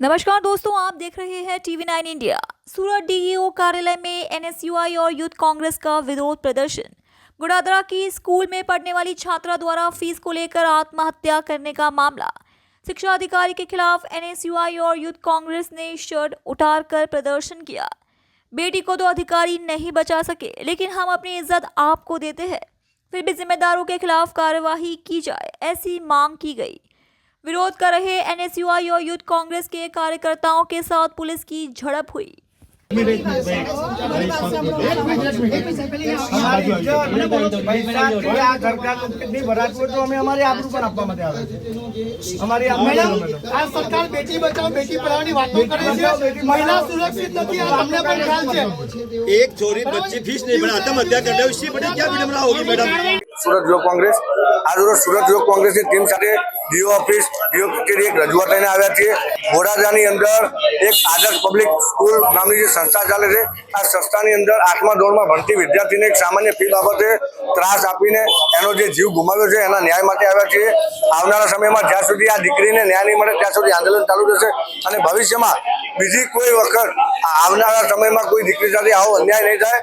नमस्कार दोस्तों, आप देख रहे हैं टीवी 9 इंडिया। सूरत डीईओ कार्यालय में एनएसयूआई और यूथ कांग्रेस का विरोध प्रदर्शन। गुड़ादरा की स्कूल में पढ़ने वाली छात्रा द्वारा फीस को लेकर आत्महत्या करने का मामला। शिक्षा अधिकारी के खिलाफ एनएसयूआई और यूथ कांग्रेस ने शर्ट उतारकर प्रदर्शन किया। बेटी को तो अधिकारी नहीं बचा सके, लेकिन हम अपनी इज्जत आपको देते हैं, फिर भी जिम्मेदारों के खिलाफ कार्यवाही की जाए, ऐसी मांग की गई। विरोध कर रहे एनएसयूआई और यूथ कांग्रेस के कार्यकर्ताओं के साथ पुलिस की झड़प हुई। सरकार बेटी बचाओ बेटी पढ़ाओ वातो करे छे, महिला सुरक्षित नहीं है, हमने पर ख्याल छे। एक छोरी बच्ची फीस नहीं भरा आत्महत्या कर दे, इससे बड़ी क्या विडंबना होगी मैडम। सूरत युवक कांग्रेस आज रोज सूरत युवक कांग्रेसની ટીમ સાથે ડીઓ ઓફિસ ડીઓ કચેરી એક રજૂઆત લઈને આવ્યા છીએ। બોરાજાની અંદર એક આદર્શ પબ્લિક સ્કૂલ નામની જે સંસ્થા ચાલે છે, આ સંસ્થાની અંદર 8મા ધોરણમાં ભણતી વિદ્યાર્થીને એક સામાન્ય ફી બાબતે ત્રાસ આપીને એનો જે જીવ ગુમાવ્યો છે એના ન્યાય માટે આવ્યા છીએ। આવનારા સમયમાં જ્યાં સુધી આ દીકરીને ન્યાય નહીં મળે ત્યાં સુધી આંદોલન ચાલુ રહેશે અને ભવિષ્યમાં બીજી કોઈ વખત આવનારા સમયમાં કોઈ દીકરી સાથે આવો અન્યાય નહીં થાય